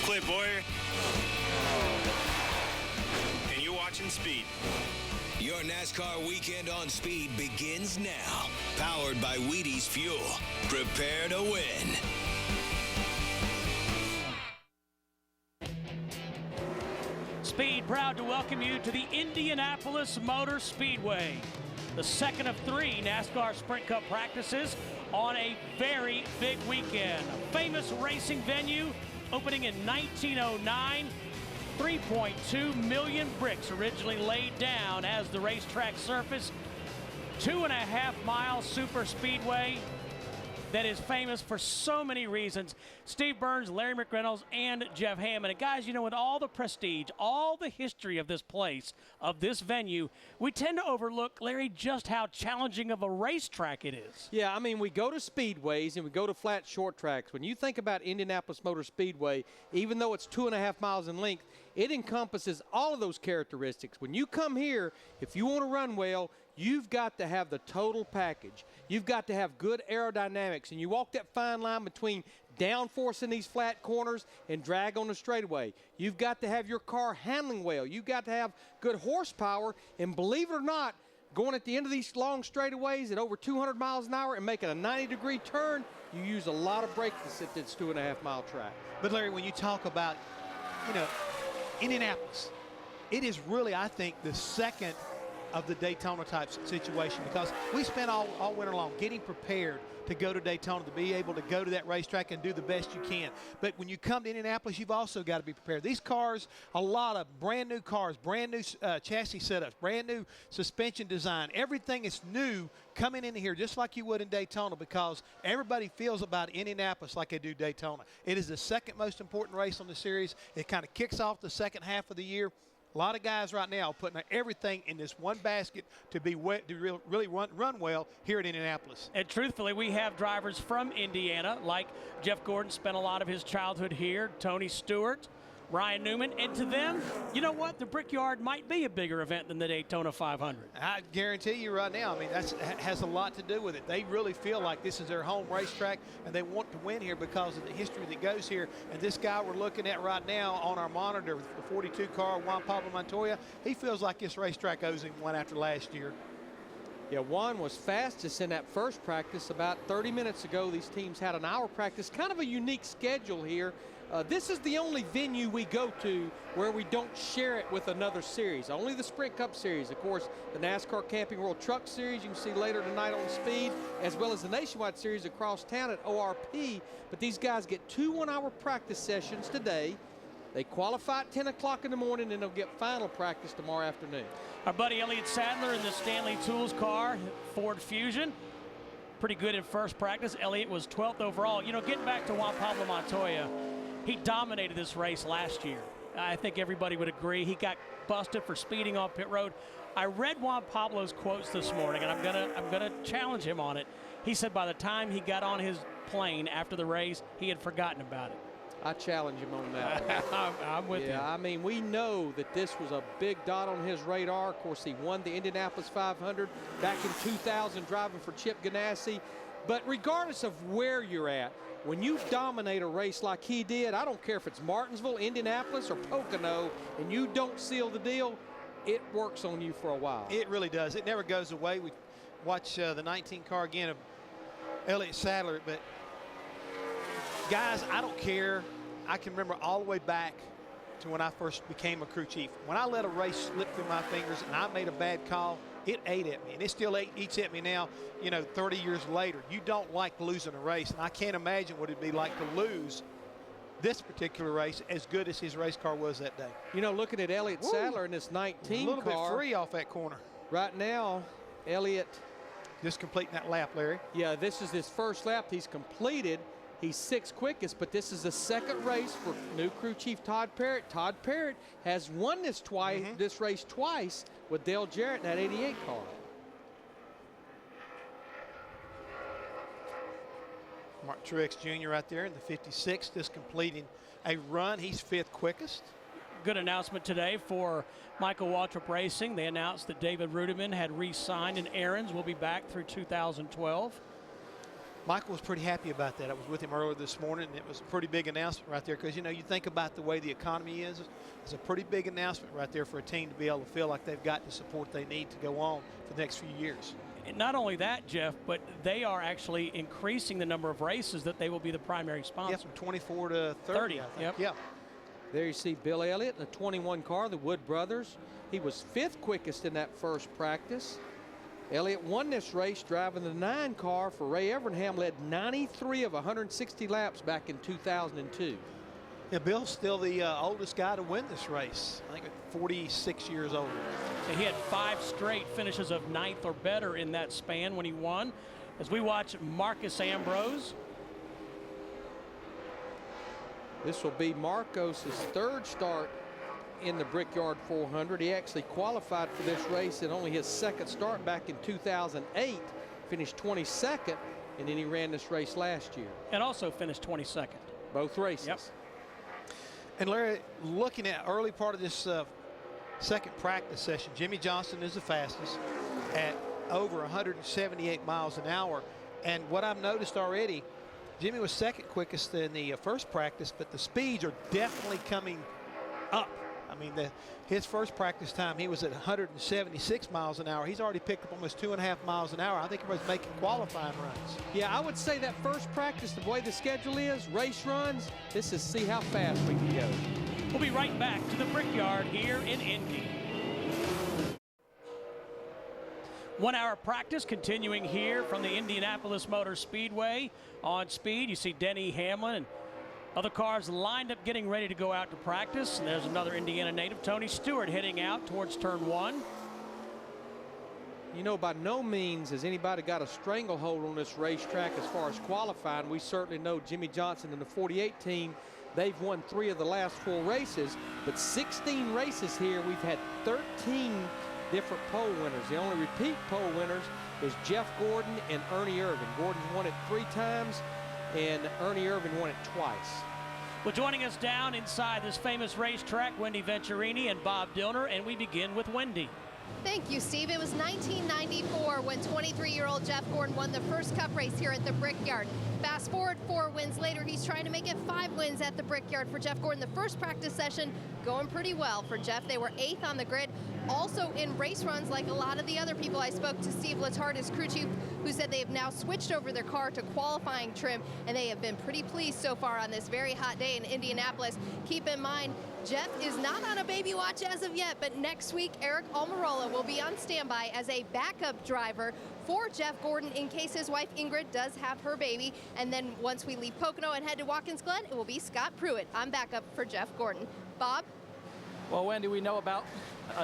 Clint Bowyer, and you're watching Speed. Your NASCAR weekend on Speed begins now. Powered by Wheaties Fuel. Prepare to win. Speed proud to welcome you to the Indianapolis Motor Speedway. The second of 3 NASCAR Sprint Cup practices on a very big weekend. A famous racing venue opening in 1909. 3.2 million bricks originally laid down as the racetrack surface. 2.5-mile super speedway that is famous for so many reasons. Steve Burns, Larry McReynolds, and Jeff Hammond. And guys, you know, with all the prestige, all the history of this place, of this venue, we tend to overlook, Larry, just how challenging of a racetrack it is. Yeah, I mean, we go to speedways and we go to flat short tracks. When you think about Indianapolis Motor Speedway, even though it's 2.5 miles in length, it encompasses all of those characteristics. When you come here, if you want to run well, you've got to have the total package. You've got to have good aerodynamics, and you walk that fine line between downforce in these flat corners and drag on the straightaway. You've got to have your car handling well. You've got to have good horsepower, and believe it or not, going at the end of these long straightaways at over 200 miles an hour and making a 90-degree turn, you use a lot of brakes to sit this 2.5-mile track. But Larry, when you talk about, you know, Indianapolis, it is really, I think, the second of the Daytona type situation, because we spent all winter long getting prepared to go to Daytona, to be able to go to that racetrack and do the best you can. But when you come to Indianapolis, you've also got to be prepared. These cars, a lot of brand new cars, brand new chassis setups, brand new suspension design, everything is new coming in here just like you would in Daytona, because everybody feels about Indianapolis like they do Daytona. It is the second most important race on the series. It kind of kicks off the second half of the year. A lot of guys right now putting everything in this one basket to be really run well here at Indianapolis. And truthfully, we have drivers from Indiana, like Jeff Gordon spent a lot of his childhood here, Tony Stewart, Ryan Newman, and to them, you know what? The Brickyard might be a bigger event than the Daytona 500. I guarantee you right now, I mean, that has a lot to do with it. They really feel like this is their home racetrack, and they want to win here because of the history that goes here. And this guy we're looking at right now on our monitor, the 42 car, Juan Pablo Montoya, he feels like this racetrack owes him one after last year. Yeah, Juan was fastest in that first practice. About 30 minutes ago, these teams had an hour practice. Kind of a unique schedule here. This is the only venue we go to where we don't share it with another series. Only the Sprint Cup Series. Of course, the NASCAR Camping World Truck Series you can see later tonight on Speed, as well as the Nationwide Series across town at ORP. But these guys get 2 one-hour practice sessions today. They qualify at 10 o'clock in the morning, and they'll get final practice tomorrow afternoon. Our buddy Elliott Sadler in the Stanley Tools car, Ford Fusion. Pretty good in first practice. Elliott was 12th overall. You know, getting back to Juan Pablo Montoya, he dominated this race last year. I think everybody would agree. He got busted for speeding off pit road. I read Juan Pablo's quotes this morning, and I'm gonna challenge him on it. He said by the time he got on his plane after the race, he had forgotten about it. I challenge him on that. I'm with you. Yeah, I mean, we know that this was a big dot on his radar. Of course, he won the Indianapolis 500 back in 2000 driving for Chip Ganassi. But regardless of where you're at, when you dominate a race like he did, I don't care if it's Martinsville, Indianapolis, or Pocono, and you don't seal the deal, it works on you for a while. It really does. It never goes away. We watch the 19 car again of Elliott Sadler, but guys, I don't care. I can remember all the way back to when I first became a crew chief. When I let a race slip through my fingers and I made a bad call, it ate at me, and it still eats at me now, you know, 30 years later. You don't like losing a race, and I can't imagine what it'd be like to lose this particular race as good as his race car was that day. You know, looking at Elliott Sadler in this 19 car. A little bit free off that corner. Right now, Elliott. Just completing that lap, Larry. Yeah, this is his first lap he's completed. He's 6th quickest, but this is the second race for new crew chief Todd Parrott. Todd Parrott has won this race twice with Dale Jarrett in that 88 car. Mark Truex Jr. right there in the 56th, just completing a run. He's 5th quickest. Good announcement today for Michael Waltrip Racing. They announced that David Rudiman had re-signed, and Aaron's will be back through 2012. Michael was pretty happy about that. I was with him earlier this morning, and it was a pretty big announcement right there because, you know, you think about the way the economy is. It's a pretty big announcement right there for a team to be able to feel like they've got the support they need to go on for the next few years. And not only that, Jeff, but they are actually increasing the number of races that they will be the primary sponsor. Yeah, from 24 to 30, I think. Yep. Yeah. There you see Bill Elliott in a 21 car, the Wood brothers. He was 5th quickest in that first practice. Elliott won this race driving the 9 car for Ray Evernham, led 93 of 160 laps back in 2002. Yeah, Bill's still the oldest guy to win this race. I think at 46 years old. He had 5 straight finishes of 9th or better in that span when he won. As we watch Marcus Ambrose. This will be Marcos' 3rd start in the Brickyard 400. He actually qualified for this race in only his 2nd start back in 2008, finished 22nd, and then he ran this race last year. And also finished 22nd. Both races. Yep. And Larry, looking at early part of this second practice session, Jimmie Johnson is the fastest at over 178 miles an hour. And what I've noticed already, Jimmie was 2nd quickest in the first practice, but the speeds are definitely coming up. I mean, his first practice time, he was at 176 miles an hour. He's already picked up almost 2.5 miles an hour. I think he was making qualifying runs. Yeah, I would say that first practice, the way the schedule is, race runs, this is see how fast we can go. We'll be right back to the Brickyard here in Indy. 1 hour practice continuing here from the Indianapolis Motor Speedway. On speed, you see Denny Hamlin and other cars lined up getting ready to go out to practice. And there's another Indiana native, Tony Stewart, heading out towards turn 1. You know, by no means has anybody got a stranglehold on this racetrack as far as qualifying. We certainly know Jimmie Johnson and the 48 team, they've won 3 of the last 4 races, but 16 races here. We've had 13 different pole winners. The only repeat pole winners is Jeff Gordon and Ernie Irvin. Gordon's won it 3 times, and Ernie Irvin won it twice. Well, joining us down inside this famous racetrack, Wendy Venturini and Bob Dillner, and we begin with Wendy. Thank you, Steve. It was 1994 when 23-year-old Jeff Gordon won the first Cup race here at the Brickyard. Fast forward 4 wins later, he's trying to make it 5 wins at the Brickyard for Jeff Gordon. The first practice session going pretty well for Jeff. They were 8th on the grid. Also in race runs, like a lot of the other people I spoke to, Steve Letarte, his crew chief, who said they have now switched over their car to qualifying trim, and they have been pretty pleased so far on this very hot day in Indianapolis. Keep in mind, Jeff is not on a baby watch as of yet, but next week, Eric Almirola will be on standby as a backup driver for Jeff Gordon in case his wife Ingrid does have her baby. And then once we leave Pocono and head to Watkins Glen, it will be Scott Pruitt on backup for Jeff Gordon. Bob? Well, Wendy, we know about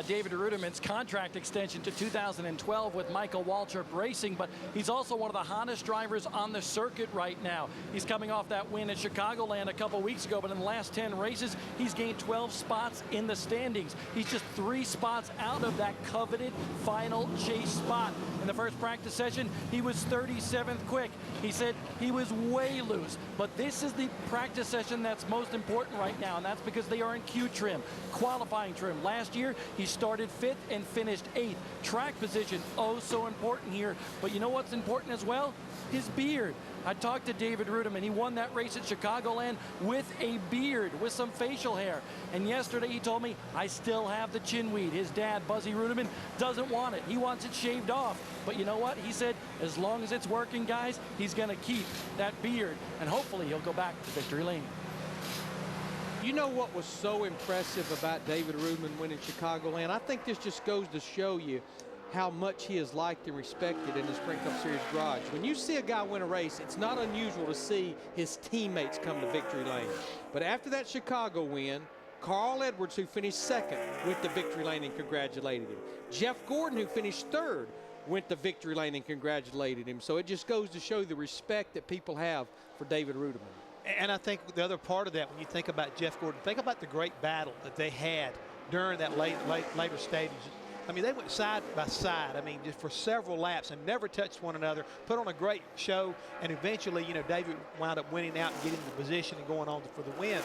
David Ruderman's contract extension to 2012 with Michael Waltrip Racing, but he's also one of the hottest drivers on the circuit right now. He's coming off that win at Chicagoland a couple weeks ago, but in the last 10 races, he's gained 12 spots in the standings. He's just 3 spots out of that coveted final chase spot. In the first practice session, he was 37th quick. He said he was way loose, but this is the practice session that's most important right now, and that's because they are in Q trim, qualifying trim. Last year, he started 5th and finished 8th. Track position, oh so important here, but you know what's important as well? His beard. I talked to David Ruderman. He won that race at Chicagoland with a beard, with some facial hair. And yesterday he told me, I still have the chin weed. His dad, Buzzy Ruderman, doesn't want it. He wants it shaved off. But you know what? He said, as long as it's working, guys, he's going to keep that beard. And hopefully he'll go back to victory lane. You know what was so impressive about David Ruderman winning Chicagoland? I think this just goes to show you how much he is liked and respected in the Sprint Cup Series garage. When you see a guy win a race, it's not unusual to see his teammates come to victory lane. But after that Chicago win, Carl Edwards, who finished 2nd, went to victory lane and congratulated him. Jeff Gordon, who finished 3rd, went to victory lane and congratulated him. So it just goes to show the respect that people have for David Ruderman. And I think the other part of that, when you think about Jeff Gordon, think about the great battle that they had during that later stages. I mean, they went side by side, I mean, just for several laps and never touched one another, put on a great show, and eventually, you know, David wound up winning out and getting the position and going on for the win.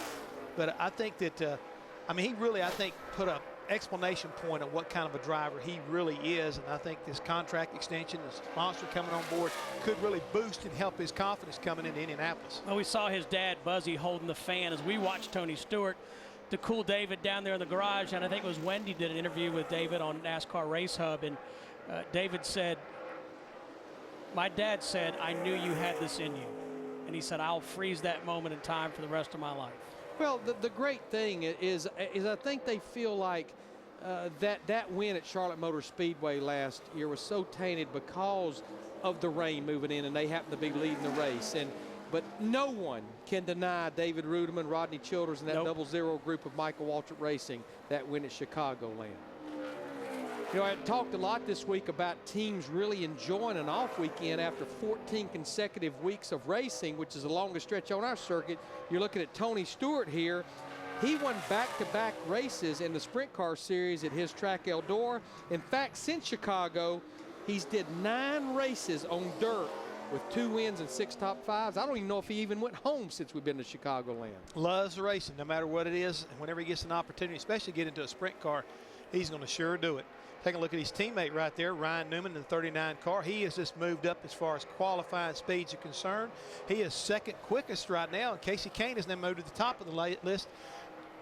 But I think that, I mean, he really, I think, put a explanation point on what kind of a driver he really is. And I think this contract extension, this sponsor coming on board, could really boost and help his confidence coming into Indianapolis. Well, we saw his dad, Buzzy, holding the fan as we watched Tony Stewart to cool David down there in the garage. And I think it was Wendy did an interview with David on NASCAR Race Hub. And David said, my dad said, I knew you had this in you. And he said, I'll freeze that moment in time for the rest of my life. Well, the great thing is I think they feel like that win at Charlotte Motor Speedway last year was so tainted because of the rain moving in, and they happened to be leading the race. But no one can deny David Ruderman, Rodney Childers, and that double zero group of Michael Waltrip Racing that win at Chicagoland. You know, I talked a lot this week about teams really enjoying an off weekend after 14 consecutive weeks of racing, which is the longest stretch on our circuit. You're looking at Tony Stewart here. He won back-to-back races in the Sprint Car Series at his track Eldora. In fact, since Chicago, he's did 9 races on dirt with 2 wins and 6 top 5s. I don't even know if he even went home since we've been to Chicagoland. Loves racing, no matter what it is. And whenever he gets an opportunity, especially get into a sprint car, he's going to sure do it. Take a look at his teammate right there, Ryan Newman in the 39 car. He has just moved up as far as qualifying speeds are concerned. He is second quickest right now, and Casey Kane has now moved to the top of the list.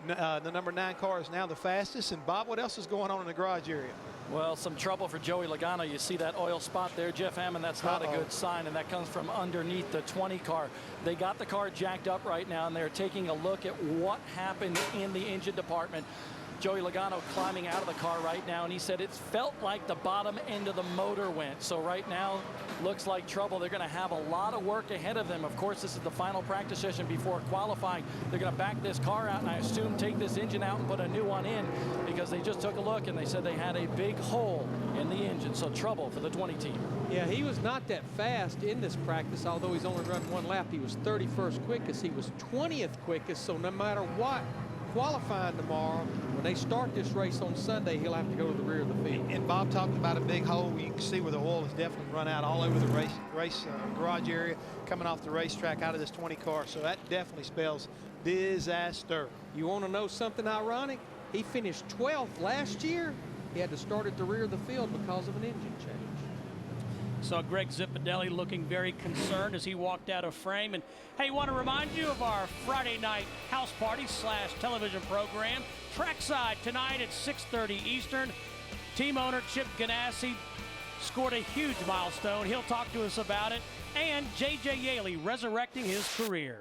The number 9 car is now the fastest. And Bob, what else is going on in the garage area? Well, some trouble for Joey Logano. You see that oil spot there, Jeff Hammond. That's not a good sign, and that comes from underneath the 20 car. They got the car jacked up right now, and they're taking a look at what happened in the engine department. Joey Logano climbing out of the car right now, and he said it felt like the bottom end of the motor went. So right now, looks like trouble. They're going to have a lot of work ahead of them. Of course, this is the final practice session before qualifying. They're going to back this car out, and I assume take this engine out and put a new one in, because they just took a look and they said they had a big hole in the engine. So trouble for the 20 team. Yeah, he was not that fast in this practice, although he's only run 1 lap. He was 31st quickest. He was 20th quickest. So no matter what, qualifying tomorrow, when they start this race on Sunday, he'll have to go to the rear of the field. And Bob talked about a big hole. You can see where the oil has definitely run out all over the race garage area, coming off the racetrack out of this 20 car. So that definitely spells disaster. You want to know something ironic? He finished 12th last year. He had to start at the rear of the field because of an engine change. Saw Greg Zipadelli looking very concerned as he walked out of frame. And hey, want to remind you of our Friday night house party / television program, Trackside, tonight at 6:30 Eastern. Team owner Chip Ganassi scored a huge milestone. He'll talk to us about it. And J.J. Yaley resurrecting his career.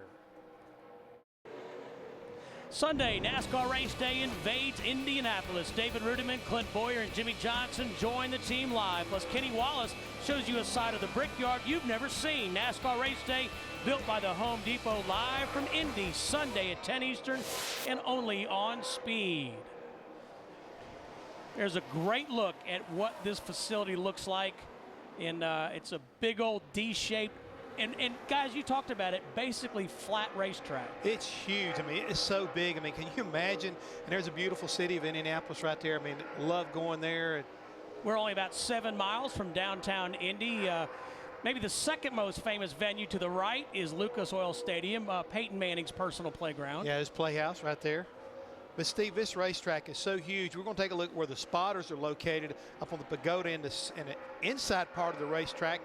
Sunday, NASCAR race day invades Indianapolis. David Ruderman, Clint Bowyer, and Jimmie Johnson join the team live. Plus, Kenny Wallace shows you a side of the Brickyard you've never seen. NASCAR race day built by the Home Depot, live from Indy, Sunday at 10 Eastern and only on Speed. There's a great look at what this facility looks like. And it's a big old D-shaped. And guys, you talked about it, basically flat racetrack. It's huge. I mean, it's so big. I mean, can you imagine? And there's a beautiful city of Indianapolis right there. I mean, love going there. We're only about 7 miles from downtown Indy. Maybe the second most famous venue to the right is Lucas Oil Stadium, Peyton Manning's personal playground. Yeah, his playhouse right there. But Steve, this racetrack is so huge. We're going to take a look where the spotters are located up on the pagoda in the inside part of the racetrack.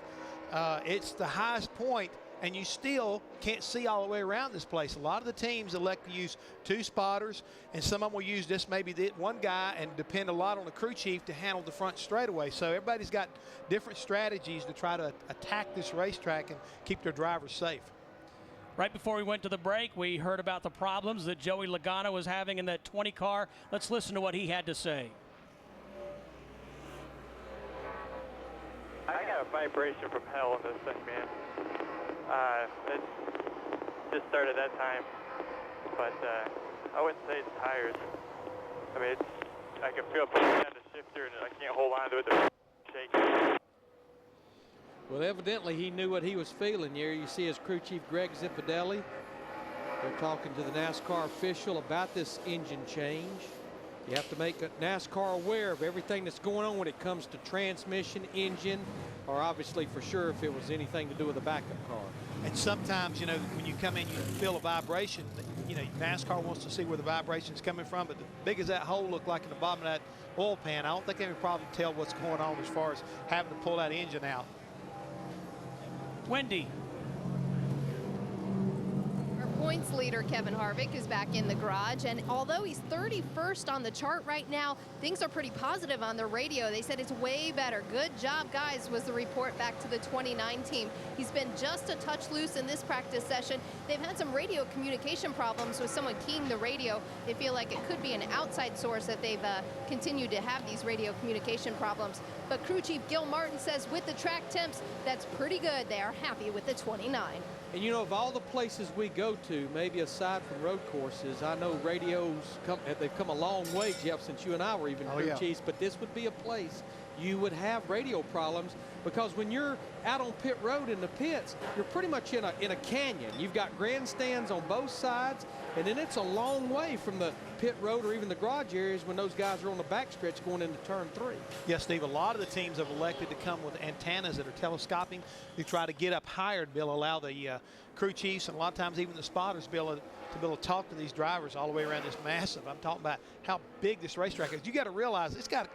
It's the highest point, and you still can't see all the way around this place. A lot of the teams elect to use 2 spotters, and some of them will use just maybe one guy and depend a lot on the crew chief to handle the front straightaway. So everybody's got different strategies to try to attack this racetrack and keep their drivers safe. Right before we went to the break, we heard about the problems that Joey Logano was having in that 20 car. Let's listen to what he had to say. I got a vibration from hell in this thing, man. It just started that time, but I wouldn't say it's tires. I mean, I can feel it pushing on the shifter, and I can't hold on to it. They're shaking. Well, evidently he knew what he was feeling here. You see his crew chief, Greg Zipadelli. They're talking to the NASCAR official about this engine change. You have to make NASCAR aware of everything that's going on when it comes to transmission, engine, or obviously for sure if it was anything to do with a backup car. And sometimes, you know, when you come in, you feel a vibration. You know, NASCAR wants to see where the vibration is coming from, but as big as that hole looked like in the bottom of that oil pan, I don't think they can probably tell what's going on as far as having to pull that engine out. Wendy. Our points leader, Kevin Harvick, is back in the garage, and although he's 31st on the chart right now, things are pretty positive on the radio. They said it's way better. Good job, guys, was the report back to the 29 team. He's been just a touch loose in this practice session. They've had some radio communication problems with someone keying the radio. They feel like it could be an outside source that they've continued to have these radio communication problems. But crew chief Gil Martin says with the track temps, that's pretty good. They are happy with the 29. And you know, of all the places we go to, maybe aside from road courses, I know radios they've come a long way, Jeff, since you and I were even crew chiefs, but this would be a place you would have radio problems, because when you're out on pit road in the pits, you're pretty much in a canyon. You've got grandstands on both sides, and then it's a long way from the pit road or even the garage areas when those guys are on the backstretch going into turn 3. Yes, Steve, a lot of the teams have elected to come with antennas that are telescoping. They try to get up higher to be able to allow the crew chiefs and a lot of times even the spotters to be able to talk to these drivers all the way around this massive. I'm talking about how big this racetrack is. You got to realize it's got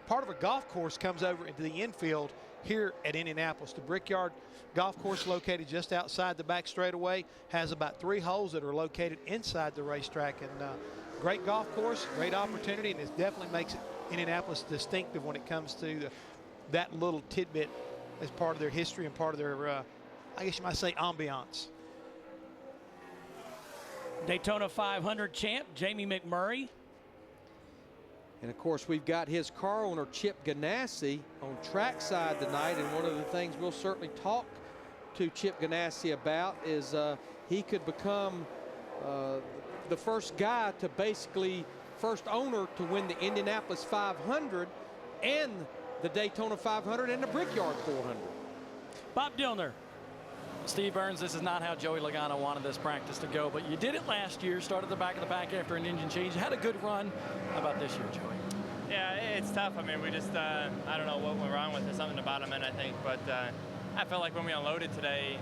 part of a golf course comes over into the infield here at Indianapolis. The Brickyard golf course, located just outside the back straightaway, has about 3 holes that are located inside the racetrack. And great golf course, great opportunity, and it definitely makes Indianapolis distinctive when it comes to that little tidbit as part of their history and part of their, I guess you might say, ambiance. Daytona 500 champ Jamie McMurray. And of course, we've got his car owner, Chip Ganassi, on trackside tonight. And one of the things we'll certainly talk to Chip Ganassi about is he could become the first guy to first owner to win the Indianapolis 500 and the Daytona 500 and the Brickyard 400. Bob Dillner. Steve Burns, this is not how Joey Logano wanted this practice to go, but you did it last year, started the back of the pack after an engine change. You had a good run. How about this year, Joey? Yeah, it's tough. I mean, we just, I don't know what went wrong with it, something in the bottom end, I think, but I felt like when we unloaded today,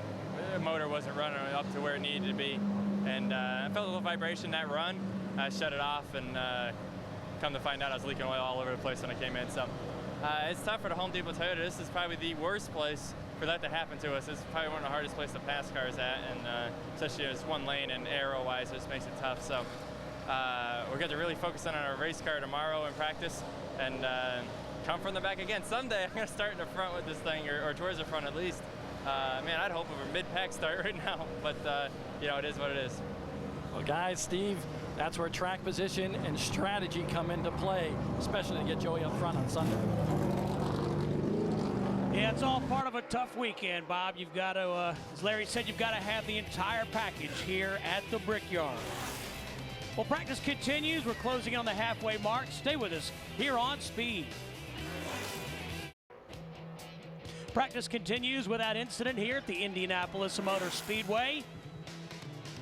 the motor wasn't running up to where it needed to be, and I felt a little vibration that run. I shut it off, and come to find out I was leaking oil all over the place when I came in, so it's tough for the Home Depot Toyota. This is probably the worst place for that to happen to us. This is probably one of the hardest places to pass cars at, and especially as one lane and aero-wise, it just makes it tough. So we're going to really focus on our race car tomorrow in practice and come from the back again. Someday I'm going to start in the front with this thing, or towards the front at least. Man, I'd hope of a mid-pack start right now, but you know, it is what it is. Well, guys, Steve, that's where track position and strategy come into play, especially to get Joey up front on Sunday. Yeah, it's all part of a tough weekend, Bob. You've got to, as Larry said, you've got to have the entire package here at the Brickyard. Well, practice continues. We're closing on the halfway mark. Stay with us here on Speed. Practice continues without incident here at the Indianapolis Motor Speedway.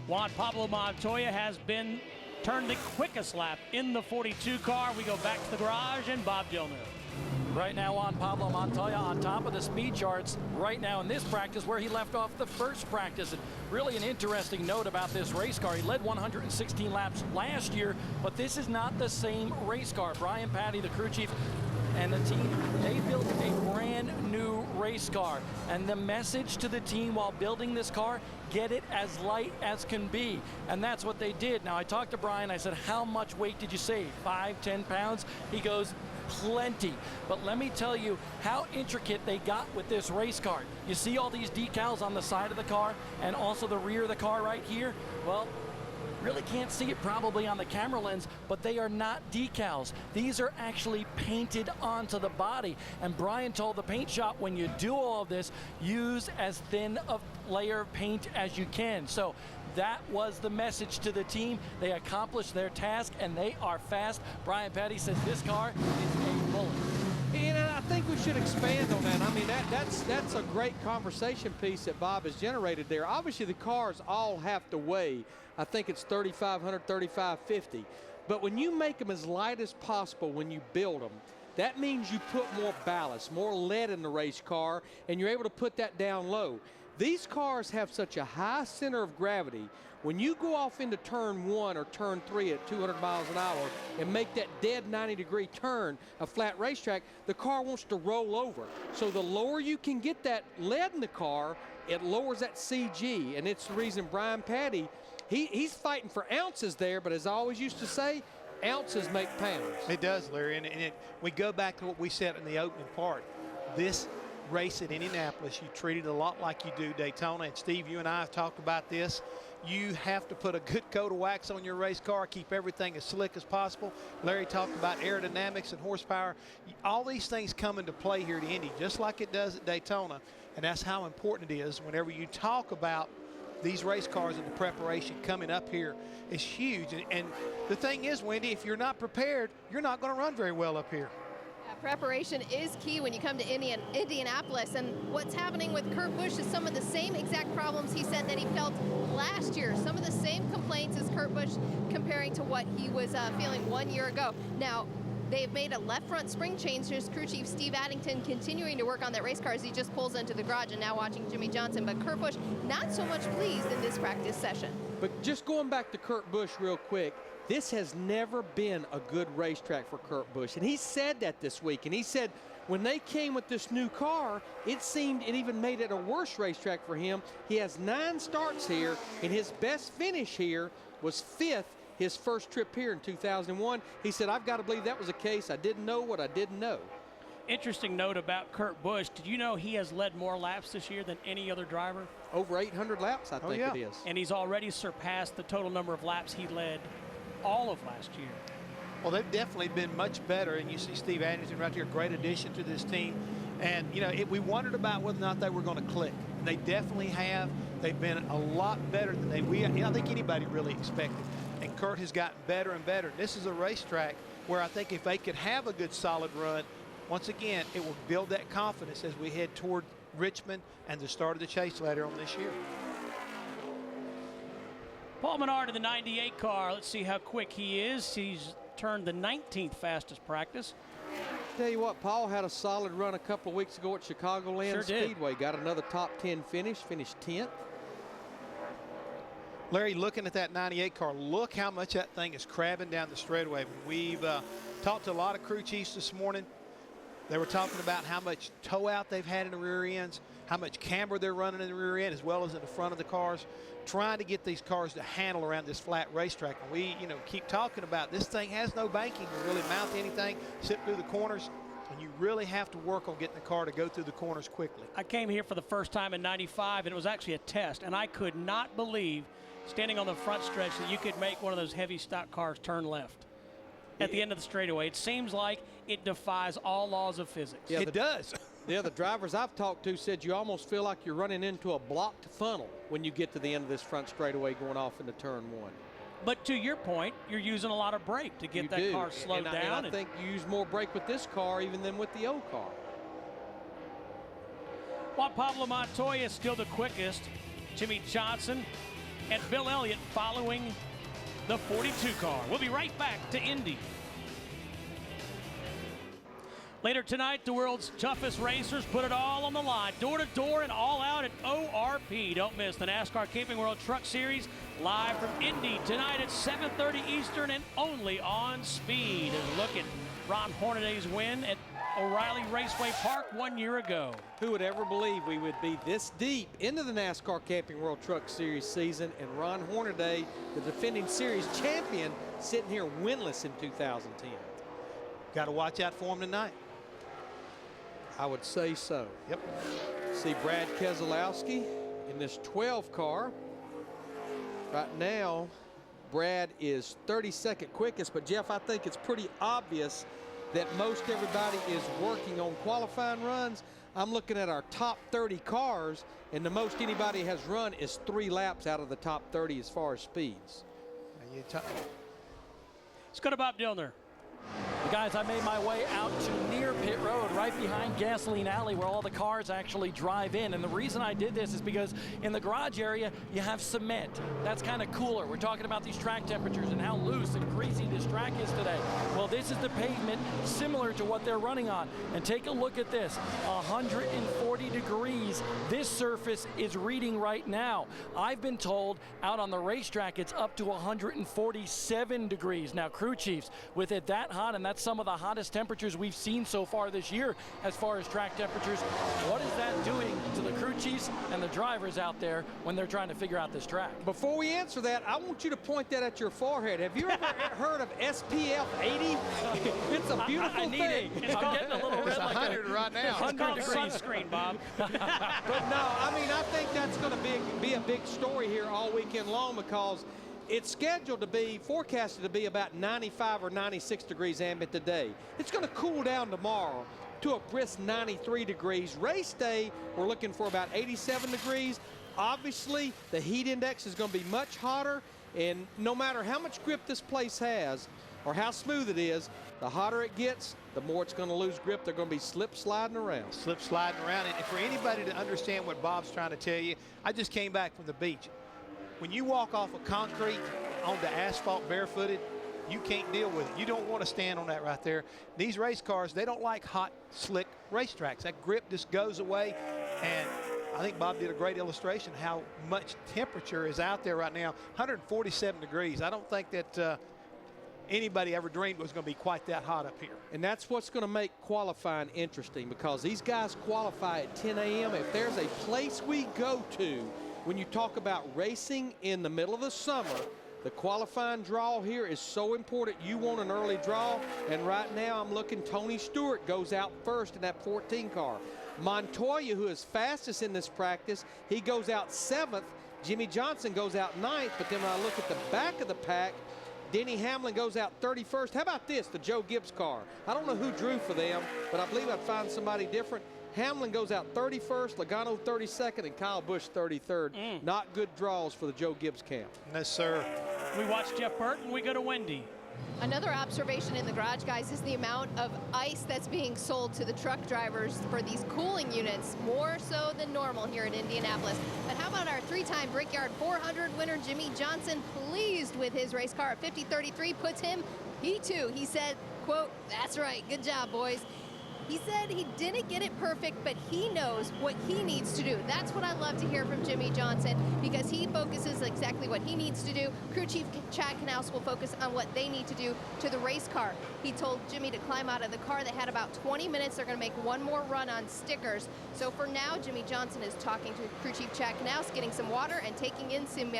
Juan Pablo Montoya has been turned the quickest lap in the 42 car. We go back to the garage and Bob Dillner. Right now on Pablo Montoya on top of the speed charts right now in this practice where he left off the first practice. And really an interesting note about this race car. He led 116 laps last year, but this is not the same race car. Brian Patty, the crew chief, and the team, they built a brand new race car. And the message to the team while building this car, get it as light as can be. And that's what they did. Now, I talked to Brian. I said, how much weight did you save? 5, 10 pounds? He goes, plenty. But let me tell you how intricate they got with this race car. You see all these decals on the side of the car and also the rear of the car right here? Well, really can't see it probably on the camera lens, but they are not decals. These are actually painted onto the body. And Brian told the paint shop, when you do all of this, use as thin a layer of paint as you can. So that was the message to the team. They accomplished their task, and they are fast. Brian Petty says this car is a bullet. And I think we should expand on that. I mean, that's a great conversation piece that Bob has generated there. Obviously, the cars all have to weigh. I think it's 3,500, 3,550. But when you make them as light as possible when you build them, that means you put more ballast, more lead in the race car, and you're able to put that down low. These cars have such a high center of gravity. When you go off into turn 1 or turn 3 at 200 miles an hour and make that dead 90-degree turn, a flat racetrack, the car wants to roll over. So the lower you can get that lead in the car, it lowers that CG, and it's the reason Brian Patty, he's fighting for ounces there, but as I always used to say, ounces make pounds. It does, Larry, and we go back to what we said in the opening part. This race at Indianapolis, you treat it a lot like you do Daytona, and Steve, you and I have talked about this. You have to put a good coat of wax on your race car, keep everything as slick as possible. Larry talked about aerodynamics and horsepower. All these things come into play here at Indy, just like it does at Daytona, and that's how important it is whenever you talk about these race cars and the preparation coming up here is huge. And the thing is, Wendy, if you're not prepared, you're not going to run very well up here. Yeah, preparation is key when you come to Indianapolis. And what's happening with Kurt Busch is some of the same exact problems he said that he felt last year. Some of the same complaints as Kurt Busch comparing to what he was feeling 1 year ago. Now, they've made a left front spring change. There's crew chief Steve Addington continuing to work on that race car as he just pulls into the garage and now watching Jimmie Johnson. But Kurt Busch not so much pleased in this practice session. But just going back to Kurt Busch real quick, this has never been a good racetrack for Kurt Busch. And he said that this week. And he said when they came with this new car, it seemed it even made it a worse racetrack for him. He has 9 starts here, and his best finish here was 5th. His first trip here in 2001. He said, I've got to believe that was the case. I didn't know what I didn't know. Interesting note about Kurt Busch. Did you know he has led more laps this year than any other driver? Over 800 laps, I think it is. And he's already surpassed the total number of laps he led all of last year. Well, they've definitely been much better, and you see Steve Anderson right here, great addition to this team. And, you know, we wondered about whether or not they were going to click. And they definitely have. They've been a lot better than I think anybody really expected. And Kurt has gotten better and better. This is a racetrack where I think if they could have a good solid run, once again, it will build that confidence as we head toward Richmond and the start of the chase later on this year. Paul Menard in the 98 car. Let's see how quick he is. He's turned the 19th fastest practice. Tell you what, Paul had a solid run a couple of weeks ago at Chicagoland Speedway. Got another top 10 finish, finished 10th. Larry, looking at that 98 car, look how much that thing is crabbing down the straightaway. We've talked to a lot of crew chiefs this morning. They were talking about how much toe out they've had in the rear ends, how much camber they're running in the rear end as well as in the front of the cars, trying to get these cars to handle around this flat racetrack. And we, keep talking about this thing has no banking to really mount anything, sit through the corners, and you really have to work on getting the car to go through the corners quickly. I came here for the first time in '95, and it was actually a test, and I could not believe standing on the front stretch that you could make one of those heavy stock cars turn left at the end of the straightaway. It seems like it defies all laws of physics. Yeah, it does. The drivers I've talked to said you almost feel like you're running into a blocked funnel when you get to the end of this front straightaway going off into turn 1. But to your point, you're using a lot of brake to get that car slowed down. And I think you use more brake with this car even than with the old car. Juan Pablo Montoya is still the quickest. Jimmie Johnson and Bill Elliott following the 42 car. We'll be right back to Indy. Later tonight, the world's toughest racers put it all on the line, door to door and all out at ORP. Don't miss the NASCAR Camping World Truck Series live from Indy tonight at 7:30 Eastern and only on Speed. As a look at Ron Hornaday's win at O'Reilly Raceway Park 1 year ago. Who would ever believe we would be this deep into the NASCAR Camping World Truck Series season and Ron Hornaday, the defending series champion, sitting here winless in 2010. Got to watch out for him tonight. I would say so. Yep. See Brad Keselowski in this 12 car. Right now, Brad is 32nd quickest, but Jeff, I think it's pretty obvious that most everybody is working on qualifying runs. I'm looking at our top 30 cars, and the most anybody has run is 3 laps out of the top 30 as far as speeds. Let's go to Bob Dillner. Guys, I made my way out to near pit road, right right behind Gasoline Alley where all the cars actually drive in. And the reason I did this is because in the garage area, you have cement. That's kind of cooler. We're talking about these track temperatures and how loose and greasy this track is today. Well, this is the pavement similar to what they're running on. And take a look at this, 140 degrees. This surface is reading right now. I've been told out on the racetrack it's up to 147 degrees. Now, crew chiefs, with it that hot, and that's some of the hottest temperatures we've seen so far this year as far as track temperatures, what is that doing to the crew chiefs and the drivers out there when they're trying to figure out this track? Before we answer that, I want you to point that at your forehead. Have you ever heard of SPF 80? It's a beautiful I need thing. it. I'm getting a little red It's like 100 right now. It's called sunscreen, Bob. But no, I mean, I think that's going to be a big story here all weekend long because it's scheduled to be, forecasted to be about 95 or 96 degrees ambient today. It's going to cool down tomorrow to a brisk 93 degrees. Race day, we're looking for about 87 degrees. Obviously, the heat index is going to be much hotter, and no matter how much grip this place has or how smooth it is, the hotter it gets, the more it's going to lose grip. They're going to be slip sliding around. Slip sliding around. And for anybody to understand what Bob's trying to tell you, I just came back from the beach. When you walk off of concrete onto asphalt barefooted, you can't deal with it. You don't want to stand on that right there. These race cars, they don't like hot, slick racetracks. That grip just goes away. And I think Bob did a great illustration how much temperature is out there right now. 147 degrees. I don't think that anybody ever dreamed it was going to be quite that hot up here. And that's what's going to make qualifying interesting because these guys qualify at 10 a.m. If there's a place we go to when you talk about racing in the middle of the summer, the qualifying draw here is so important. You want an early draw, and right now I'm looking Tony Stewart goes out first in that 14 car. Montoya, who is fastest in this practice, he goes out 7th. Jimmie Johnson goes out 9th, but then when I look at the back of the pack, Denny Hamlin goes out 31st. How about this, the Joe Gibbs car? I don't know who drew for them, but I believe I'd find somebody different. Hamlin goes out 31st, Logano 32nd, and Kyle Busch 33rd. Not good draws for the Joe Gibbs camp. No, sir. We watch Jeff Burton, we go to Wendy. Another observation in the garage, guys, is the amount of ice that's being sold to the truck drivers for these cooling units, more so than normal here in Indianapolis. But how about our three-time Brickyard 400 winner, Jimmie Johnson, pleased with his race car at 50.33, puts him P2. He said, quote, "That's right, good job, boys." He said he didn't get it perfect, but he knows what he needs to do. That's what I love to hear from Jimmie Johnson because he focuses exactly what he needs to do. Crew Chief Chad Knaus will focus on what they need to do to the race car. He told Jimmie to climb out of the car. They had about 20 minutes. They're going to make one more run on stickers. So for now, Jimmie Johnson is talking to Crew Chief Chad Knaus, getting some water and taking in some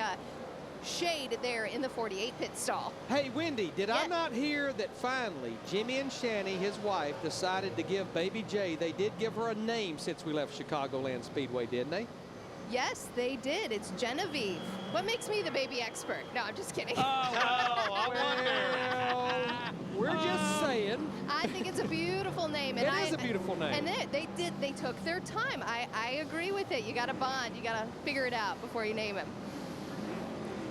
shade there in the 48 pit stall. Hey, Wendy, did I not hear that finally Jimmy and Shani, his wife, decided to give baby Jay, they did give her a name since we left Chicagoland Speedway, didn't they? Yes, they did. It's Genevieve. What makes me the baby expert? No, I'm just kidding. Well, we're just saying. I think it's a beautiful name. And It is a beautiful name. And they took their time. I agree with it. You got to bond. You got to figure it out before you name him.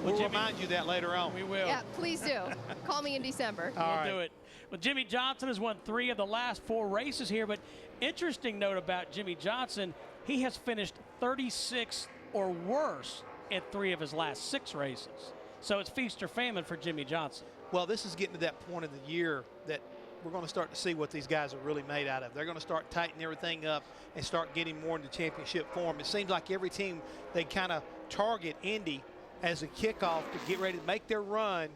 We'll remind you that later on. We will. Yeah, please do. Call me in December. We'll do it. Well, Jimmie Johnson has won 3 of the last 4 races here, but interesting note about Jimmie Johnson, he has finished 36 or worse in 3 of his last 6 races. So it's feast or famine for Jimmie Johnson. Well, this is getting to that point of the year that we're going to start to see what these guys are really made out of. They're going to start tightening everything up and start getting more into championship form. It seems like every team, they kind of target Indy as a kickoff to get ready to make their run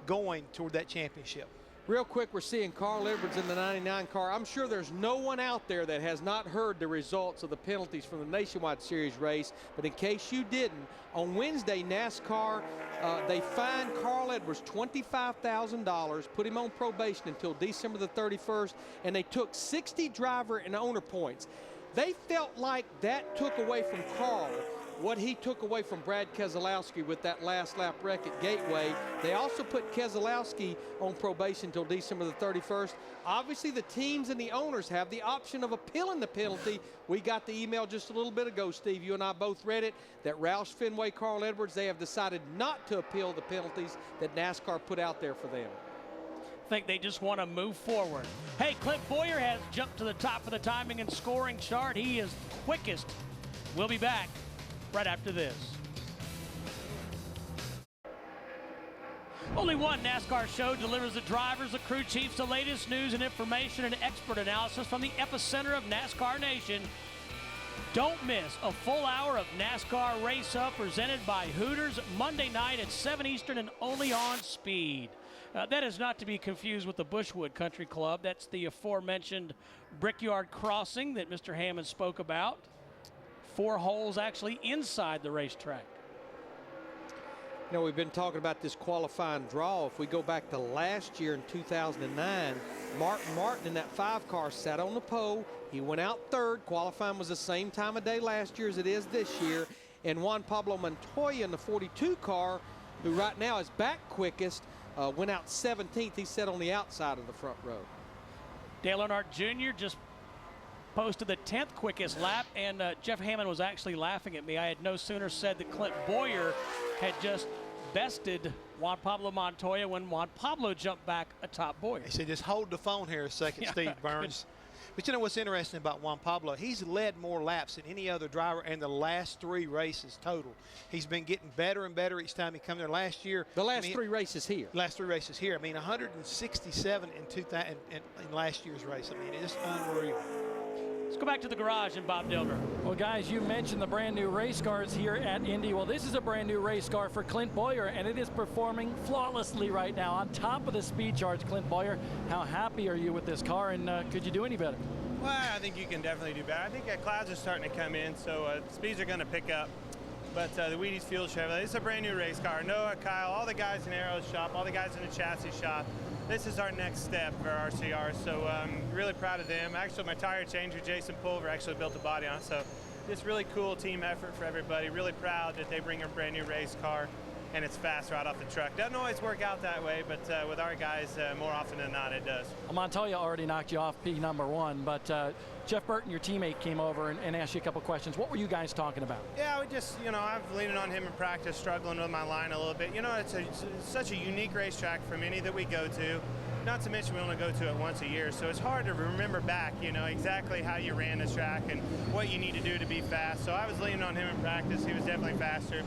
going toward that championship. Real quick, we're seeing Carl Edwards in the 99 car. I'm sure there's no one out there that has not heard the results of the penalties from the Nationwide Series race. But in case you didn't, on Wednesday, NASCAR, they fined Carl Edwards $25,000, put him on probation until December the 31st, and they took 60 driver and owner points. They felt like that took away from Carl what he took away from Brad Keselowski with that last lap wreck at Gateway. They also put Keselowski on probation until December the 31st. Obviously, the teams and the owners have the option of appealing the penalty. We got the email just a little bit ago, Steve. You and I both read it, that Roush Fenway, Carl Edwards, they have decided not to appeal the penalties that NASCAR put out there for them. think they just want to move forward. Hey, Clint Bowyer has jumped to the top of the timing and scoring chart. He is quickest. We'll be back right after this. Only one NASCAR show delivers the drivers, the crew chiefs, the latest news and information and expert analysis from the epicenter of NASCAR Nation. Don't miss a full hour of NASCAR Race Up presented by Hooters Monday night at 7 Eastern and only on Speed. That is not to be confused with the Bushwood Country Club. That's the aforementioned Brickyard crossing that Mr. Hammond spoke about. 4 holes actually inside the racetrack. You know, we've been talking about this qualifying draw. If we go back to last year in 2009, Martin in that 5 car sat on the pole. He went out third. Qualifying was the same time of day last year as it is this year. And Juan Pablo Montoya in the 42 car, who right now is back quickest, went out 17th. He sat on the outside of the front row. Dale Earnhardt Jr. just posted the 10th quickest lap, and Jeff Hammond was actually laughing at me. I had no sooner said that Clint Bowyer had just bested Juan Pablo Montoya when Juan Pablo jumped back atop Bowyer. He said, just hold the phone here a second, Yeah. Steve Burns. But you know what's interesting about Juan Pablo? He's led more laps than any other driver in the last 3 races total. He's been getting better and better each time he comes there. Last year, The last 3 races here. Last 3 races here. I mean, 167 in last year's race. I mean, it's unreal. Let's go back to the garage and Bob Dilger. Well, guys, you mentioned the brand new race cars here at Indy. Well, this is a brand new race car for Clint Bowyer, and it is performing flawlessly right now on top of the speed charts. Clint Bowyer, how happy are you with this car, and could you do any better? Well, I think you can definitely do better. I think clouds are starting to come in, so speeds are going to pick up. But the Wheaties Fuel Chevrolet, it's a brand new race car. Noah, Kyle, all the guys in Arrow's shop, all the guys in the chassis shop, this is our next step for RCR, so I'm really proud of them. Actually, my tire changer, Jason Pulver, actually built a body on it, so just really cool team effort for everybody. Really proud that they bring a brand new race car, and it's fast right off the truck. Doesn't always work out that way, but with our guys, more often than not, it does. Montoya already knocked you off P1, but Jeff Burton, your teammate, came over and asked you a couple questions. What were you guys talking about? Yeah, we just, I've leaning on him in practice, struggling with my line a little bit. It's such a unique racetrack from any that we go to. Not to mention we only go to it once a year, so it's hard to remember back, exactly how you ran this track and what you need to do to be fast. So I was leaning on him in practice. He was definitely faster.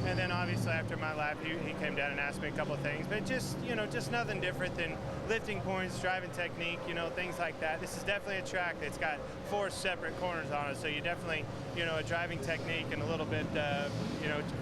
And then obviously after my lap, he came down and asked me a couple of things, but just nothing different than lifting points, driving technique, things like that. This is definitely a track that's got 4 separate corners on it, so you definitely, a driving technique and a little bit,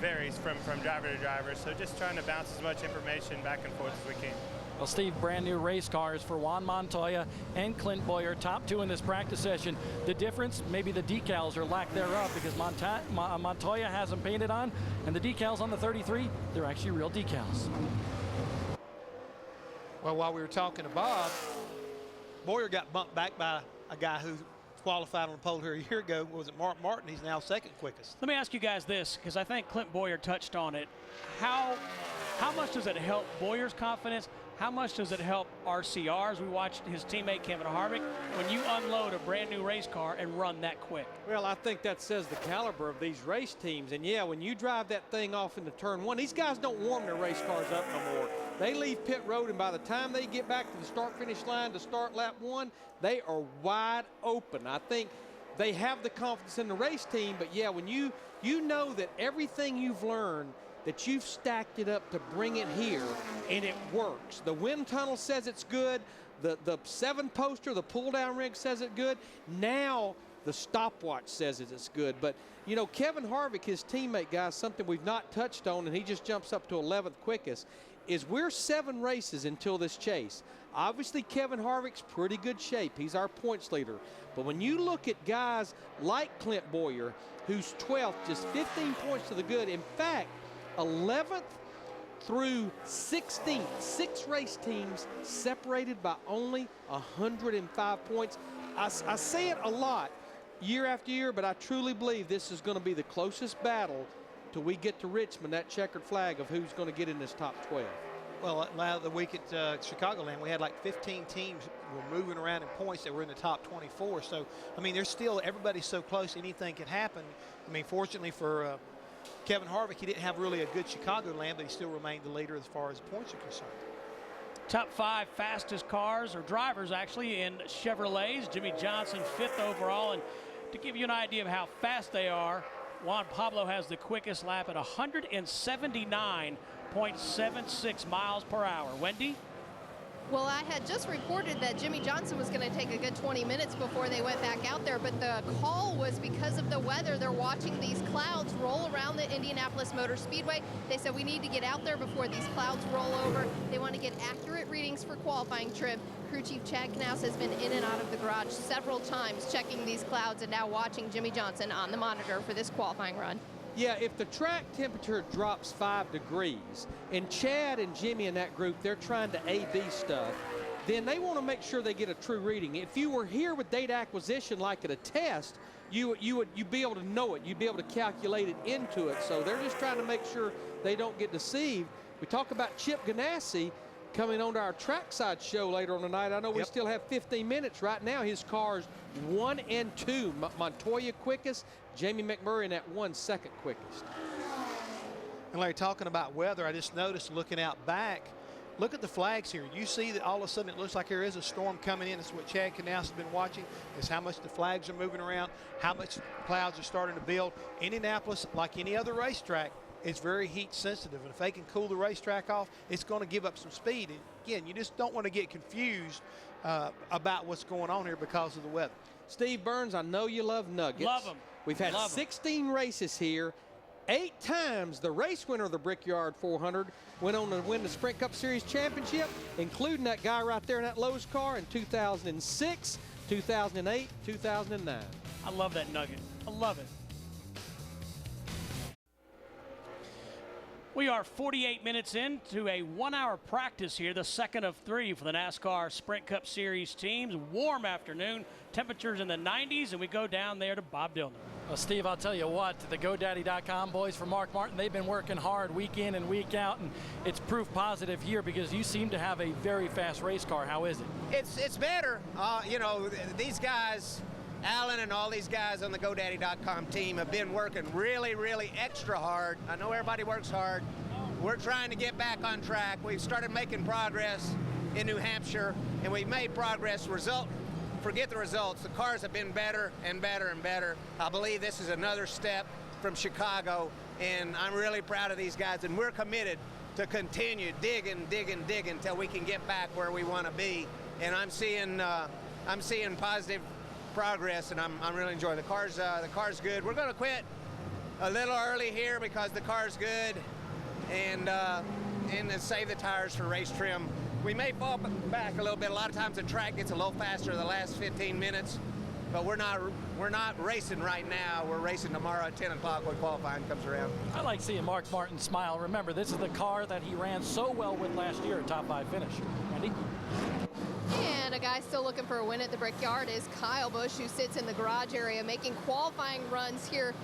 varies from driver to driver. So just trying to bounce as much information back and forth as we can. Well, Steve, brand new race cars for Juan Montoya and Clint Bowyer, top 2 in this practice session. The difference, maybe the decals or lack thereof, because Montoya has them painted on, and the decals on the 33, they're actually real decals. Well, while we were talking to Bob, Bowyer got bumped back by a guy who qualified on the pole here a year ago. Was it Mark Martin? He's now 2nd quickest. Let me ask you guys this, because I think Clint Bowyer touched on it. How much does it help Bowyer's confidence? How much does it help RCR's? We watched his teammate Kevin Harvick when you unload a brand new race car and run that quick. Well, I think that says the caliber of these race teams. And yeah, when you drive that thing off into turn 1, these guys don't warm their race cars up no more. They leave pit road, and by the time they get back to the start-finish line to start lap 1, they are wide open. I think they have the confidence in the race team, but yeah, when you know that everything you've learned, that you've stacked it up to bring it here, and it works. The wind tunnel says it's good. The 7-poster, the pull-down rig says it's good. Now the stopwatch says it's good. But, Kevin Harvick, his teammate, guys, something we've not touched on, and he just jumps up to 11th quickest, is we're 7 races until this chase. Obviously, Kevin Harvick's pretty good shape. He's our points leader. But when you look at guys like Clint Bowyer, who's 12th, just 15 points to the good. In fact, 11th through 16th, 6 race teams separated by only 105 points. I say it a lot year after year, but I truly believe this is going to be the closest battle till we get to Richmond, that checkered flag of who's going to get in this top 12. Well, the week at Chicagoland, we had like 15 teams were moving around in points that were in the top 24. So, I mean, there's still, everybody's so close, anything can happen. I mean, fortunately for Kevin Harvick, he didn't have really a good Chicagoland, but he still remained the leader as far as points are concerned. Top 5 fastest cars, or drivers actually, in Chevrolets. Jimmie Johnson 5th overall. And to give you an idea of how fast they are, Juan Pablo has the quickest lap at 179.76 miles per hour. Wendy? Well, I had just reported that Jimmie Johnson was going to take a good 20 minutes before they went back out there, but the call was because of the weather. They're watching these clouds roll around the Indianapolis Motor Speedway. They said we need to get out there before these clouds roll over. They want to get accurate readings for qualifying trim. Crew Chief Chad Knaus has been in and out of the garage several times checking these clouds and now watching Jimmie Johnson on the monitor for this qualifying run. Yeah, if the track temperature drops 5 degrees, and Chad and Jimmie in that group, they're trying to A/B stuff, then they want to make sure they get a true reading. If you were here with data acquisition like at a test, you'd be able to know it. You'd be able to calculate it into it. So they're just trying to make sure they don't get deceived. We talk about Chip Ganassi coming on to our trackside show later on tonight. I know we still have 15 minutes. Right now, his car's 1 and 2. Montoya quickest, Jamie McMurray in that 1 second quickest. And Larry, talking about weather, I just noticed looking out back, look at the flags here. You see that all of a sudden it looks like there is a storm coming in. That's what Chad Knaus has been watching, is how much the flags are moving around, how much clouds are starting to build. Indianapolis, like any other racetrack, it's very heat sensitive, and if they can cool the racetrack off, it's going to give up some speed. And again, you just don't want to get confused about what's going on here because of the weather. Steve Burns, I know you love nuggets. Love them. We've had 16 races here. 8 times the race winner of the Brickyard 400 went on to win the Sprint Cup Series championship, including that guy right there in that Lowe's car in 2006, 2008, 2009. I love that nugget. I love it. We are 48 minutes into a 1-hour practice here, the second of 3 for the NASCAR Sprint Cup Series teams. Warm afternoon, temperatures in the 90s, and we go down there to Bob Dillner. Well, Steve, I'll tell you what, the GoDaddy.com boys for Mark Martin, they've been working hard week in and week out, and it's proof positive here because you seem to have a very fast race car. How is it? It's better. You know, these guys, Alan and all these guys on the GoDaddy.com team have been working really, really extra hard. I know everybody works hard. We're trying to get back on track. We've started making progress in New Hampshire, and we've made progress. Forget the results. The cars have been better and better and better. I believe this is another step from Chicago, and I'm really proud of these guys, and we're committed to continue digging until we can get back where we want to be. And I'm seeing positive progress, and I'm really enjoying the car's good. We're going to quit a little early here because the car's good, and then save the tires for race trim. We may fall back a little bit. A lot of times the track gets a little faster the last 15 minutes, but we're not racing right now. We're racing tomorrow at 10 o'clock when qualifying comes around. I like seeing Mark Martin smile. Remember, this is the car that he ran so well with last year, a top 5 finish. Andy? And a guy still looking for a win at the Brickyard is Kyle Busch, who sits in the garage area making qualifying runs here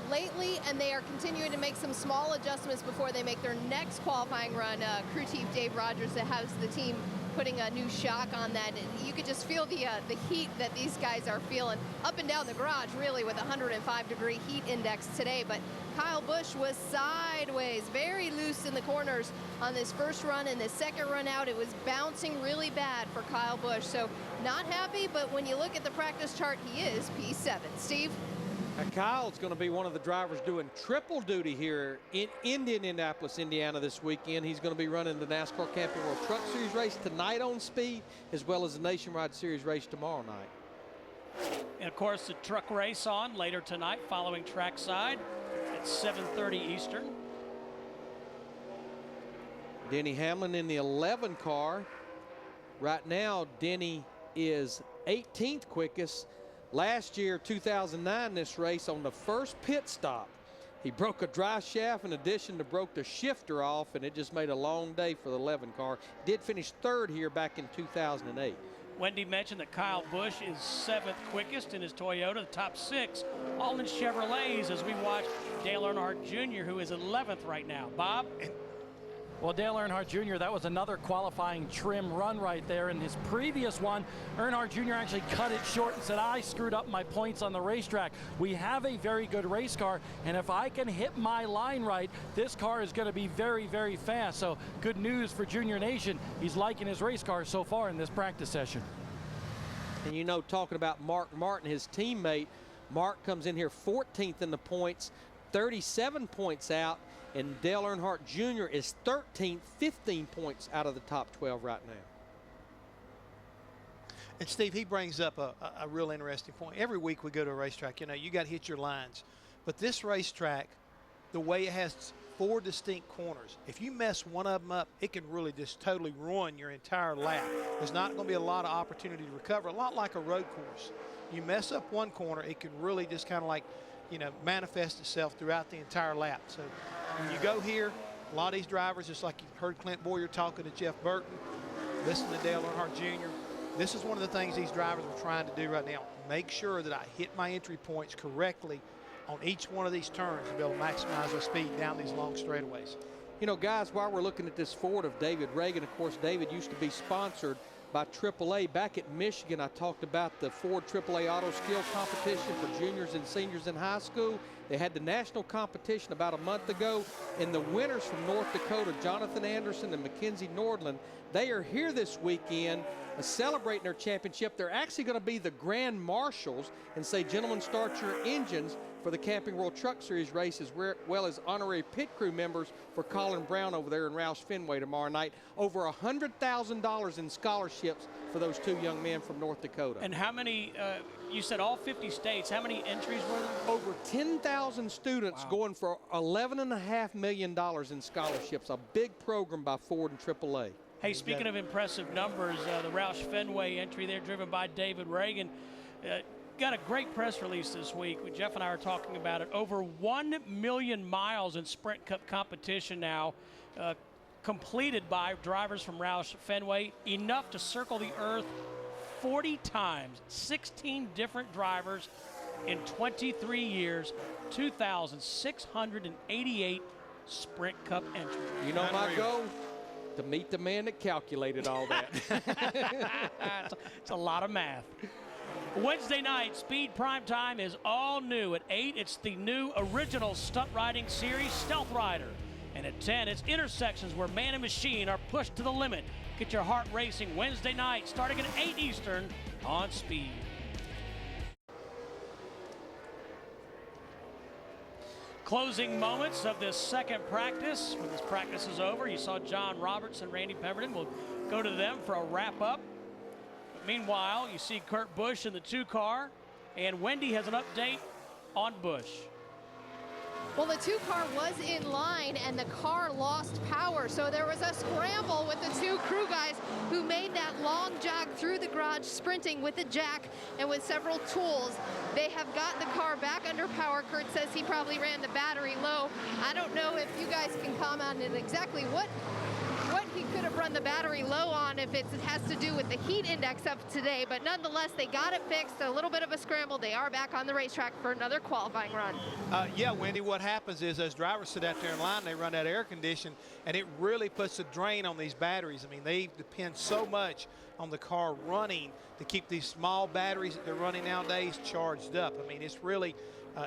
lately, and they are continuing to make some small adjustments before they make their next qualifying run. Crew Chief Dave Rogers that has the team putting a new shock on that, and you could just feel the heat that these guys are feeling up and down the garage, really, with a 105-degree heat index today. But Kyle Busch was sideways, very loose in the corners on this first run, and the second run out, it was bouncing really bad for Kyle Busch. So not happy, but when you look at the practice chart, he is P7. Steve? Now, Kyle's going to be one of the drivers doing triple duty here in Indianapolis, Indiana this weekend. He's going to be running the NASCAR Camping World Truck Series race tonight on speed, as well as the Nationwide Series race tomorrow night. And of course, the truck race on later tonight following trackside at 7:30 Eastern. Denny Hamlin in the 11 car. Right now, Denny is 18th quickest. Last year, 2009, this race, on the first pit stop, he broke a dry shaft in addition to broke the shifter off, and it just made a long day for the 11 car. Did finish 3rd here back in 2008. Wendy mentioned that Kyle Busch is 7th quickest in his Toyota, the top 6, all in Chevrolets, as we watch Dale Earnhardt Jr., who is 11th right now. Bob? Well, Dale Earnhardt Jr., that was another qualifying trim run right there. In his previous one, Earnhardt Jr. actually cut it short and said, I screwed up my points on the racetrack. We have a very good race car, and if I can hit my line right, this car is going to be very, very fast. So good news for Junior Nation. He's liking his race car so far in this practice session. And you know, talking about Mark Martin, his teammate, Mark comes in here 14th in the points, 37 points out. And Dale Earnhardt Jr. is 13th, 15 points out of the top 12 right now. And Steve, he brings up a real interesting point. Every week we go to a racetrack, you know, you got to hit your lines. But this racetrack, the way it has 4 distinct corners, if you mess one of them up, it can really just totally ruin your entire lap. There's not going to be a lot of opportunity to recover, a lot like a road course. You mess up one corner, it can really just kind of like, you know, manifest itself throughout the entire lap. So when you go here, a lot of these drivers, just like you heard Clint Bowyer talking to Jeff Burton, listen to Dale Earnhardt Jr., this is one of the things these drivers are trying to do right now. Make sure that I hit my entry points correctly on each one of these turns to be able to maximize our speed down these long straightaways. You know, guys, while we're looking at this Ford of David Reagan, of course, David used to be sponsored by AAA. Back at Michigan, I talked about the Ford AAA Auto Skill Competition for juniors and seniors in high school. They had the national competition about a month ago, and the winners from North Dakota, Jonathan Anderson and Mackenzie Nordland, they are here this weekend celebrating their championship. They're actually going to be the grand marshals and say, gentlemen, start your engines for the Camping World Truck Series race, as well as honorary pit crew members for Colin Brown over there in Roush Fenway tomorrow night. Over $100,000 in scholarships for those 2 young men from North Dakota. And how many, you said all 50 states, how many entries were there? Over 10,000 students going for $11.5 million in scholarships. A big program by Ford and AAA. Hey, speaking of impressive numbers, the Roush Fenway entry there driven by David Reagan got a great press release this week. Jeff and I are talking about it. Over 1 million miles in Sprint Cup competition now completed by drivers from Roush Fenway, enough to circle the earth 40 times, 16 different drivers in 23 years, 2,688 Sprint Cup entries. You know my goal? To meet the man that calculated all that. It's a lot of math. Wednesday night, Speed Prime Time is all new. At 8, it's the new original stunt riding series, Stealth Rider. And at 10, it's intersections where man and machine are pushed to the limit. Get your heart racing Wednesday night, starting at 8 Eastern on Speed. Closing moments of this second practice. When this practice is over, you saw John Roberts and Randy Pemberton. We'll go to them for a wrap-up. But meanwhile, you see Kurt Busch in the 2-car, and Wendy has an update on Busch. Well, the 2-car was in line and the car lost power, so there was a scramble with the 2 crew guys who made that long jog through the garage, sprinting with a jack and with several tools. They have got the car back under power. Kurt says he probably ran the battery low. I don't know if you guys can comment on exactly what he could have run the battery low on, if it has to do with the heat index of today, but nonetheless, they got it fixed. A little bit of a scramble. They are back on the racetrack for another qualifying run. Yeah, Wendy, what happens is those drivers sit out there in line, they run that air condition, and it really puts a drain on these batteries. I mean, they depend so much on the car running to keep these small batteries that they're running nowadays charged up. I mean, it's really,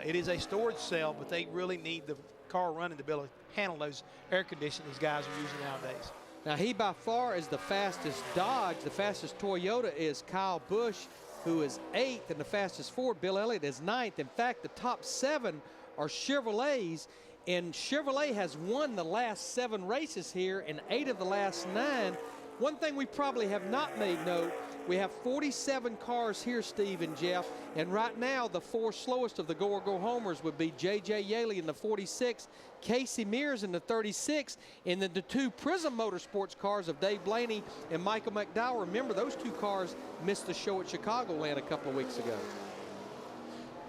it is a storage cell, but they really need the car running to be able to handle those air conditioning these guys are using nowadays. Now, he by far is the fastest Dodge. The fastest Toyota is Kyle Busch, who is 8th, and the fastest Ford, Bill Elliott, is 9th. In fact, the top 7 are Chevrolets, and Chevrolet has won the last 7 races here and 8 of the last 9. One thing we probably have not made note, we have 47 cars here, Steve and Jeff, and right now the 4 slowest of the go-or-go-homers would be J.J. Yaley in the 46, Casey Mears in the 36, and then the 2 Prism Motorsports cars of Dave Blaney and Michael McDowell. Remember, those 2 cars missed the show at Chicagoland a couple of weeks ago.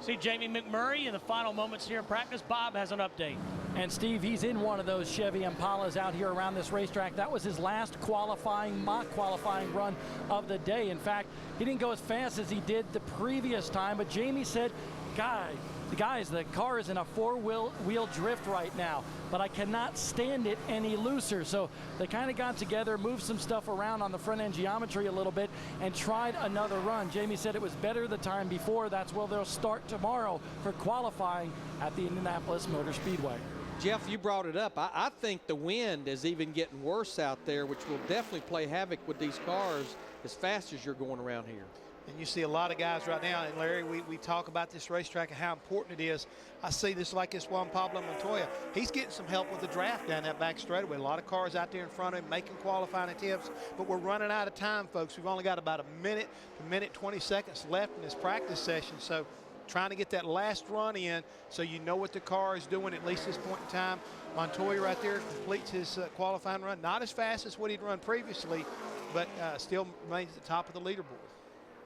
See Jamie McMurray in the final moments here in practice. Bob has an update. And Steve, he's in one of those Chevy Impalas out here around this racetrack. That was his last mock qualifying run of the day. In fact, he didn't go as fast as he did the previous time, but Jamie said guys, the car is in a four-wheel drift right now, but I cannot stand it any looser. So they kind of got together, moved some stuff around on the front end geometry a little bit, and tried another run. Jamie said it was better the time before. That's where they'll start tomorrow for qualifying at the Indianapolis Motor Speedway. Jeff, you brought it up. I think the wind is even getting worse out there, which will definitely play havoc with these cars as fast as you're going around here. And you see a lot of guys right now, and Larry, we talk about this racetrack and how important it is. I see this like this Juan Pablo Montoya. He's getting some help with the draft down that back straightaway. A lot of cars out there in front of him making qualifying attempts, but we're running out of time, folks. We've only got about a minute to minute 20 seconds left in this practice session. So trying to get that last run in so you know what the car is doing at least this point in time. Montoya right there completes his qualifying run. Not as fast as what he'd run previously, but still remains at the top of the leaderboard.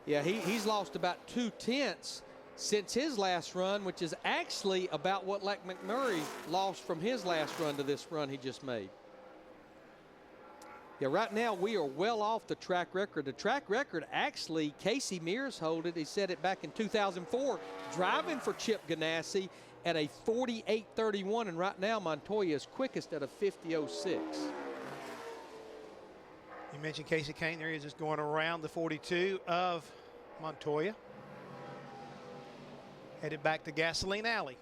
Yeah, he's lost about 2/10 since his last run, which is actually about what Lack McMurray lost from his last run to this run he just made. Yeah, right now we are well off the track record. The track record, actually, Casey Mears hold it. He said it back in 2004, driving for Chip Ganassi at a 48.31, and right now Montoya is quickest at a 50.06. You mentioned Casey Kane. There he is, just going around the 42 of Montoya. Headed back to Gasoline Alley.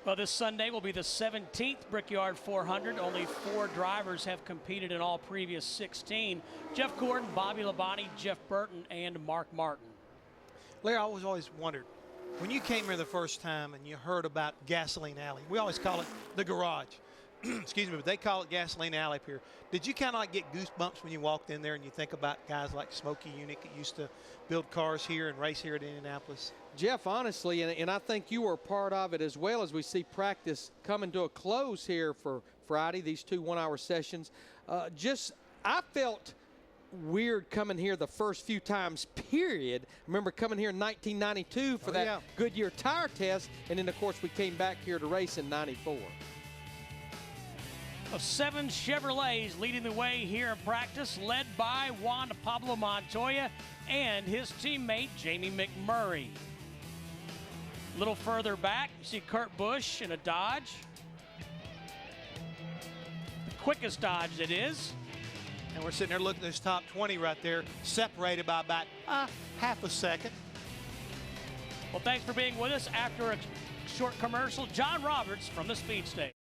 Well, this Sunday will be the 17th Brickyard 400. Only 4 drivers have competed in all previous 16. Jeff Gordon, Bobby Labonte, Jeff Burton, and Mark Martin. Larry, I always wondered, when you came here the first time and you heard about Gasoline Alley, we always call it the garage. Excuse me, but they call it Gasoline Alley up here. Did you kind of like get goosebumps when you walked in there and you think about guys like Smokey Unick that used to build cars here and race here at Indianapolis? Jeff, honestly, and I think you were a part of it as well, as we see practice coming to a close here for Friday, these 2 one-hour sessions. I felt weird coming here the first few times, period. I remember coming here in 1992 for that Goodyear tire test, and then, of course, we came back here to race in '94. 7 Chevrolets leading the way here in practice, led by Juan Pablo Montoya and his teammate Jamie McMurray. A little further back, you see Kurt Busch in a Dodge. The quickest Dodge it is. And we're sitting there looking at this top 20 right there, separated by about half a second. Well, thanks for being with us. After a short commercial, John Roberts from the Speed Station.